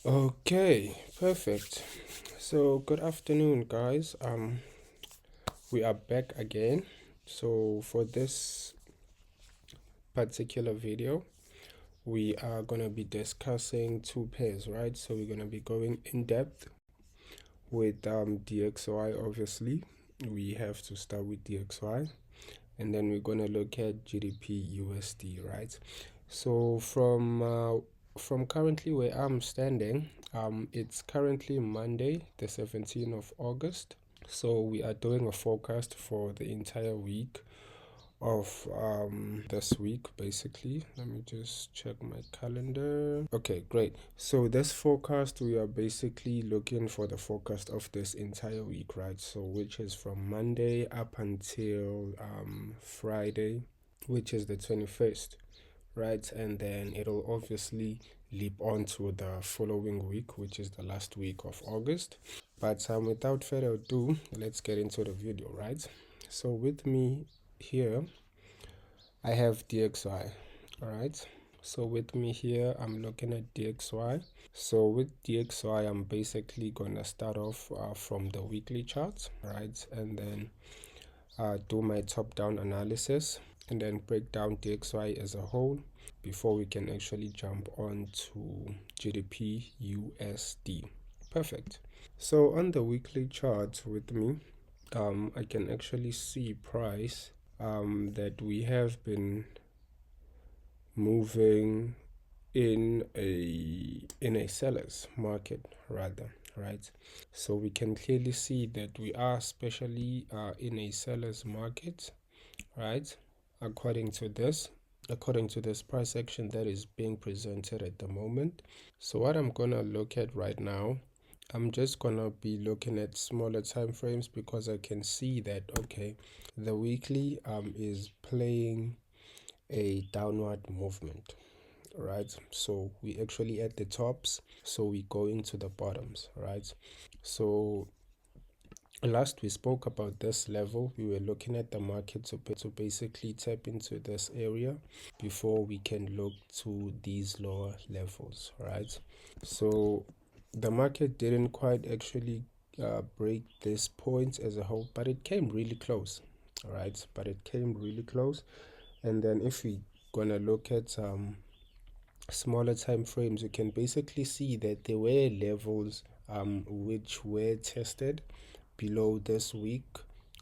Okay, perfect. So good afternoon, guys. We are back again. So for this particular video, we are gonna be discussing two pairs, right? So we're gonna be going in depth with DXY. Obviously, we have to start with DXY, and then we're gonna look at GDP USD, right? So from currently where I'm standing, it's currently Monday, the 17th of August. So we are doing a forecast for the entire week of this week, basically. Let me just check my calendar. Okay, great. So this forecast, we are basically looking for the forecast of this entire week, right? So which is from Monday up until Friday, which is the 21st, right? And then it'll obviously leap on to the following week, which is the last week of August. But without further ado, let's get into the video, right? So with me here, I have DXY, all right? So with me here, I'm looking at DXY. So with DXY, I'm basically gonna start off from the weekly chart, right? And then do my top-down analysis and then break down DXY as a whole before we can actually jump on to GDP USD. Perfect. So on the weekly chart with me, I can actually see price that we have been moving in a seller's market rather, right? So we can clearly see that we are especially in a seller's market, right? according to this price action that is being presented at the moment. So what I'm gonna look at right now, I'm just gonna be looking at smaller time frames because I can see that okay, the weekly is playing a downward movement, right? So we actually at the tops, so we go into the bottoms, right? So last we spoke about this level, we were looking at the market to basically tap into this area before we can look to these lower levels, right? So the market didn't quite actually break this point as a whole, but it came really close, all right? But it came really close. And then if we gonna look at smaller time frames, you can basically see that there were levels which were tested below this week.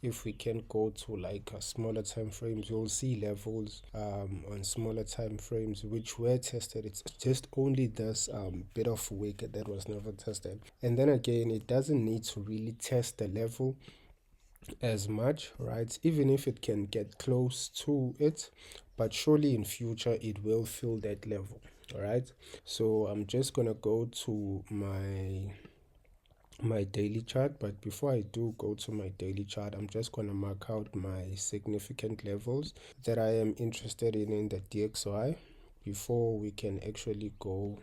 If we can go to like smaller time frames, you'll see levels on smaller time frames which were tested. It's just only this bit of wick that was never tested. And then again, it doesn't need to really test the level as much, right? Even if it can get close to it, but surely in future it will fill that level. All right, so I'm just gonna go to my daily chart, but before I do go to my daily chart, I'm just going to mark out my significant levels that I am interested in the DXY before we can actually go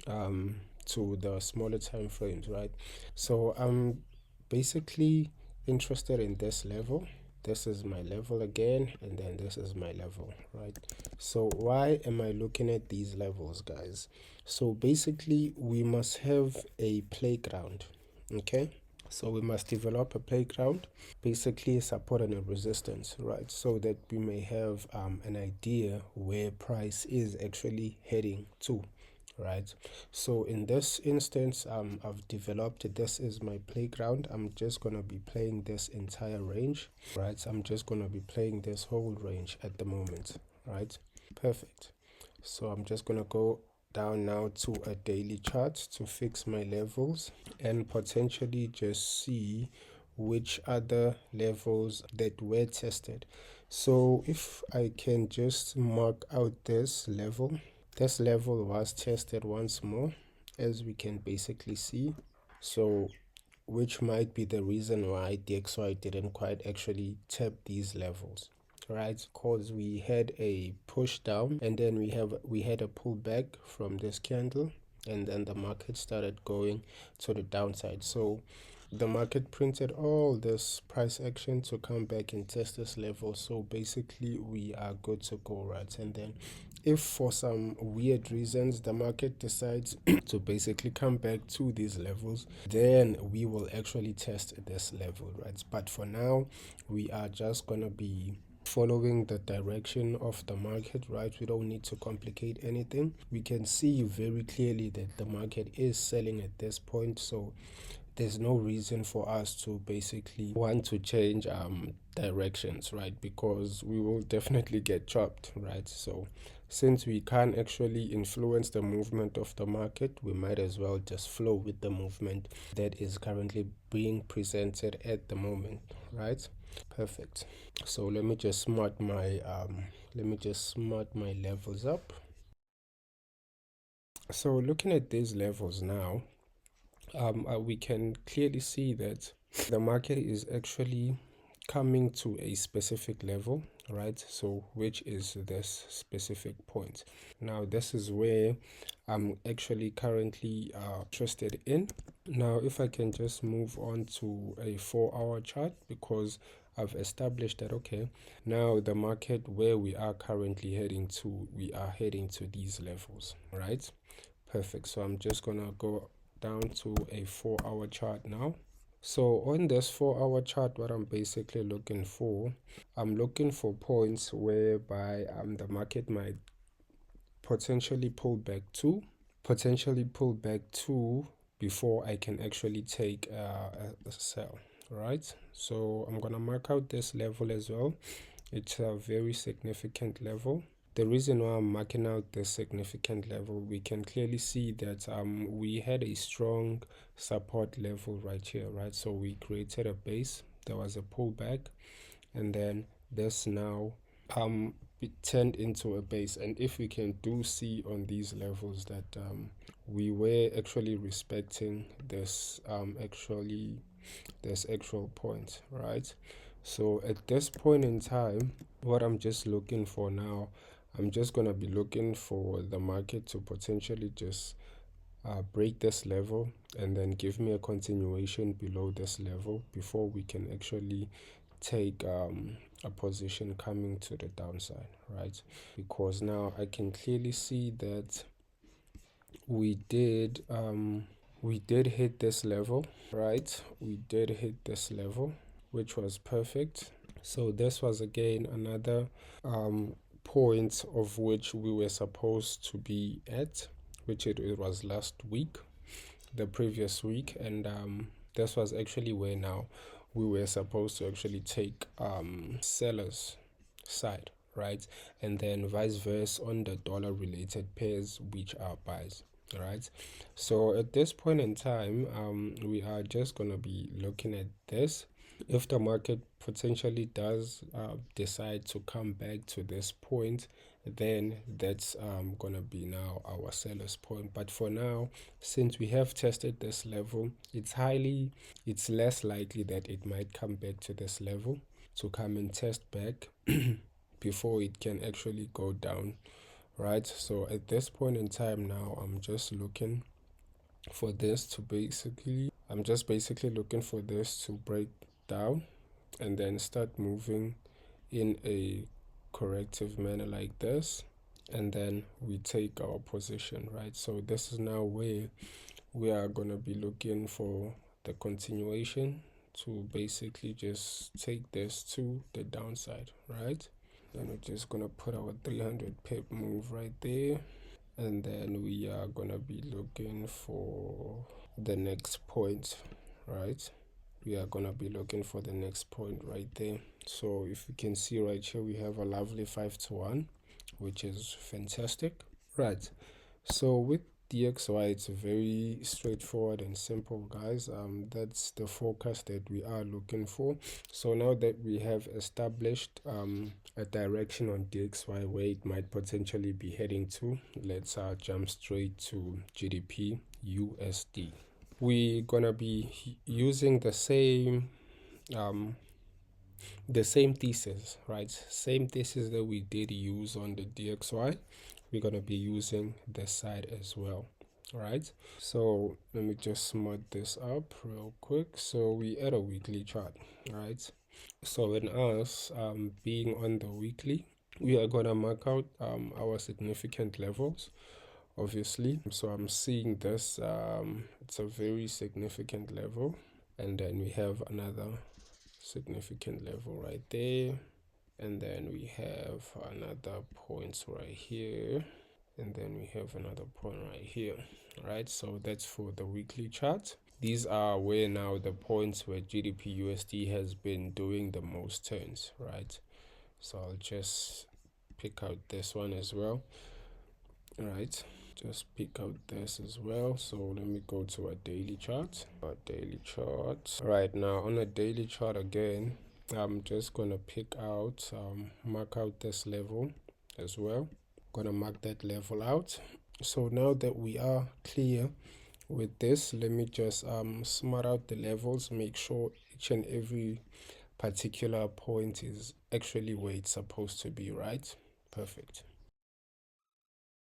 to the smaller time frames, right? So I'm basically interested in this level. This is my level again, and then this is my level, right? So why am I looking at these levels, guys? So basically we must have a playground, okay? So we must develop a playground, basically a support and a resistance, right? So that we may have an idea where price is actually heading to, right? So in this instance, I've developed this is my playground. I'm just gonna be playing this entire range, right? I'm just gonna be playing this whole range at the moment, right? Perfect. So I'm just gonna go down now to a daily chart to fix my levels and potentially just see which other levels that were tested. So if I can just mark out this level was tested once more, as we can basically see. So which might be the reason why DXY didn't quite actually tap these levels, right? Because we had a push down and then we had a pullback from this candle, and then the market started going to the downside. So the market printed all this price action to come back and test this level. So basically we are good to go, right? And then if for some weird reasons the market decides to basically come back to these levels, then we will actually test this level, right? But for now, we are just gonna be following the direction of the market, right? We don't need to complicate anything. We can see very clearly that the market is selling at this point, so there's no reason for us to basically want to change directions, right? Because we will definitely get chopped, right? So since we can't actually influence the movement of the market, we might as well just flow with the movement that is currently being presented at the moment, right? Perfect. So let me just smart my levels up. So looking at these levels now, we can clearly see that the market is actually coming to a specific level, right? So which is this specific point. Now this is where I'm actually currently interested in. Now if I can just move on to a 4-hour chart, because I've established that okay, now the market where we are currently heading to, we are heading to these levels, right? Perfect. So I'm just gonna go down to a 4-hour chart now. So on this 4-hour chart, what I'm basically looking for, I'm looking for points whereby the market might potentially pull back to before I can actually take a sell, right? So I'm gonna mark out this level as well. It's a very significant level. The reason why I'm marking out this significant level, we can clearly see that we had a strong support level right here, right? So we created a base, there was a pullback, and then this now it turned into a base. And if we can do see on these levels that we were actually respecting this actual point, right? So at this point in time, what I'm just looking for now, I'm just going to be looking for the market to potentially just break this level and then give me a continuation below this level before we can actually take a position coming to the downside, right? Because now I can clearly see that we did hit this level, right? We did hit this level, which was perfect. So this was again another point of which we were supposed to be at, which it was last week, the previous week, and this was actually where now we were supposed to actually take sellers side, right? And then vice versa on the dollar related pairs, which are buys, right? So at this point in time, we are just going to be looking at this. If the market potentially does decide to come back to this point, then that's gonna be now our seller's point. But for now, since we have tested this level, it's less likely that it might come back to this level to come and test back before it can actually go down, right? So at this point in time now, I'm just looking for this to basically looking for this to break down and then start moving in a corrective manner like this, and then we take our position, right? So this is now where we are going to be looking for the continuation to basically just take this to the downside, right? Then we're just going to put our 300 pip move right there, and then we are going to be looking for the next point, right? We are going to be looking for the next point right there. So if you can see right here, we have a lovely 5-1, which is fantastic, right? So with DXY, it's very straightforward and simple, guys. That's the forecast that we are looking for. So now that we have established a direction on DXY where it might potentially be heading to, let's jump straight to GDP USD. We're gonna be using the same thesis, right? Same thesis that we did use on the DXY. We're gonna be using this side as well. right? So let me just smooth this up real quick. So we at a weekly chart, right? So in us being on the weekly, we are gonna mark out our significant levels, obviously. So I'm seeing this, it's a very significant level, and then we have another significant level right there, and then we have another point right here, and then we have another point right here, right? So that's for the weekly chart. These are where now the points where GDP USD has been doing the most turns, right? So I'll just pick out this one as well, right? Just pick out this as well. So let me go to a daily chart. Right now on a daily chart again, I'm just gonna pick out mark out this level as well. Gonna mark that level out. So now that we are clear with this, let me just smart out the levels, make sure each and every particular point is actually where it's supposed to be, right? Perfect.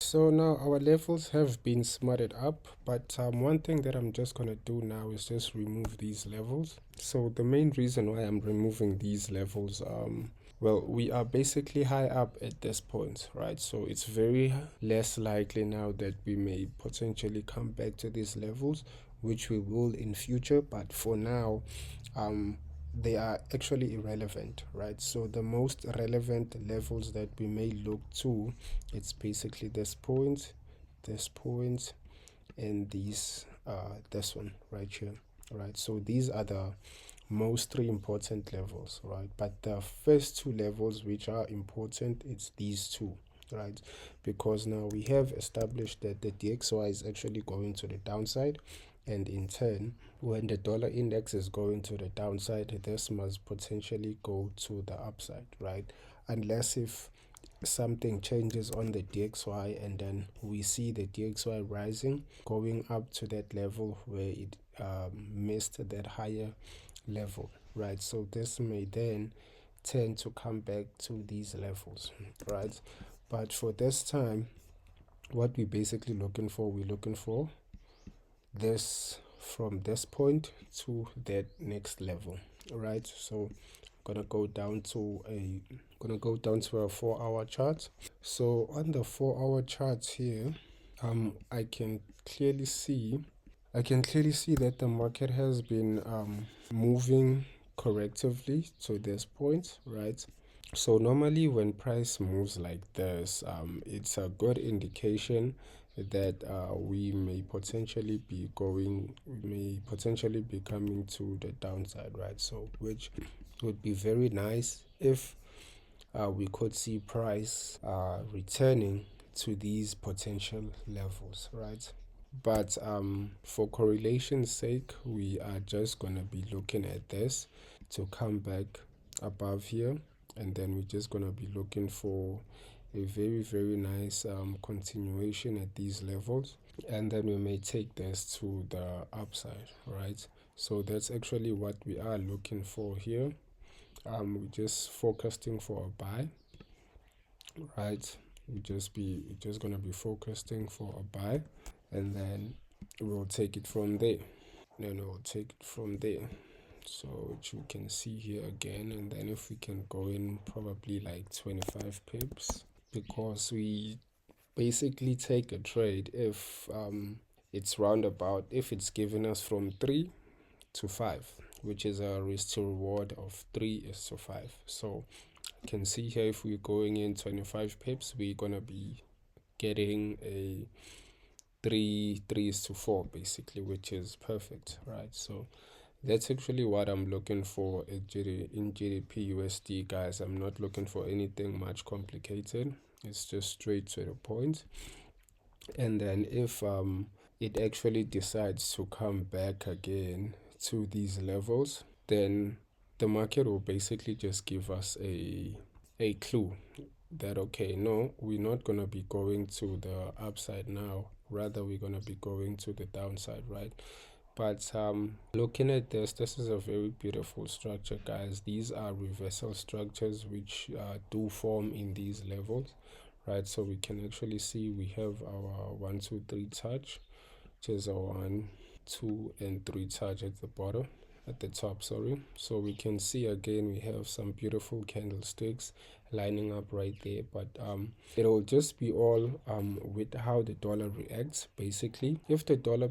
So now our levels have been smarted up, but one thing that I'm just gonna do now is just remove these levels. So the main reason why I'm removing these levels, well, we are basically high up at this point, right? So it's very less likely now that we may potentially come back to these levels, which we will in future, but for now, they are actually irrelevant, right? So the most relevant levels that we may look to, it's basically this point, and this one right here, right? So these are the most three important levels, right? But the first two levels which are important, it's these two, right? Because now we have established that the DXY is actually going to the downside, and in turn, when the dollar index is going to the downside, this must potentially go to the upside, right? Unless if something changes on the DXY and then we see the DXY rising, going up to that level where it missed that higher level, right? So this may then tend to come back to these levels, right? But for this time, what we're basically looking for, we're looking for this from this point to that next level, right? So I'm gonna go down to a 4-hour chart. So on the 4-hour chart here, I can clearly see that the market has been moving correctively to this point, right? So normally when price moves like this, it's a good indication that we may potentially be coming to the downside, right? So which would be very nice if we could see price returning to these potential levels, right? But for correlation's sake, we are just going to be looking at this to come back above here, and then we're just going to be looking for a very nice continuation at these levels, and then we may take this to the upside, right? So that's actually what we are looking for here. We're just focusing for a buy, right? We're just gonna be focusing for a buy, and then we'll take it from there. So which you can see here again, and then if we can go in probably like 25 pips, because we basically take a trade if it's roundabout, if it's giving us from 3 to 5, which is a risk to reward of 3:5. So you can see here, if we're going in 25 pips, we're gonna be getting a 3:4 basically, which is perfect, right? So that's actually what I'm looking for in GDP USD, guys. I'm not looking for anything much complicated. It's just straight to the point. And then if it actually decides to come back again to these levels, then the market will basically just give us a clue that, okay, no, we're not going to be going to the upside now, rather we're going to be going to the downside, right? But looking at this is a very beautiful structure, guys. These are reversal structures which do form in these levels, right? So we can actually see we have our 1 2 3 touch, which is a 1, 2 and 3 touch at the bottom, at the top, sorry. So we can see again we have some beautiful candlesticks lining up right there, but it'll just be all with how the dollar reacts. Basically, if the dollar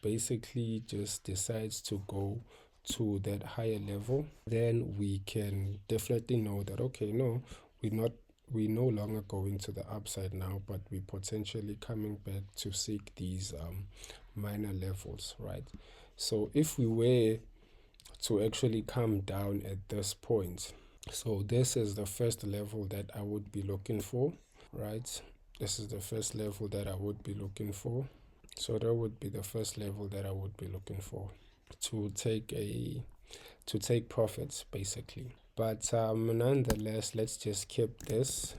basically just decides to go to that higher level, then we can definitely know that, okay, no, we're no longer going to the upside now, but we're potentially coming back to seek these minor levels, right? So if we were to actually come down at this point, so this is the first level that I would be looking for, right? This is the first level that I would be looking for. So that would be the first level that I would be looking for to take profits, basically. But nonetheless, let's just keep this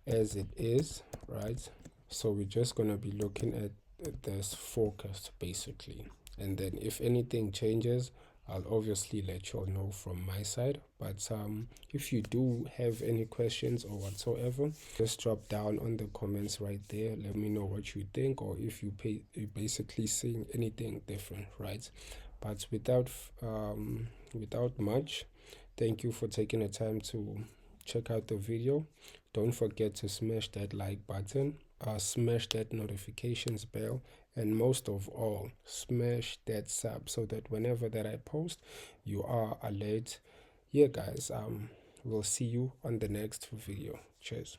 as it is, right? So we're just going to be looking at this forecast, basically, and then if anything changes, I'll obviously let you all know from my side. But if you do have any questions or whatsoever, just drop down on the comments right there. Let me know what you think, or if you're basically seeing anything different, right? But without much, thank you for taking the time to check out the video. Don't forget to smash that like button, smash that notifications bell, and most of all, smash that sub so that whenever that I post, you are alert. Yeah, guys, we'll see you on the next video. Cheers.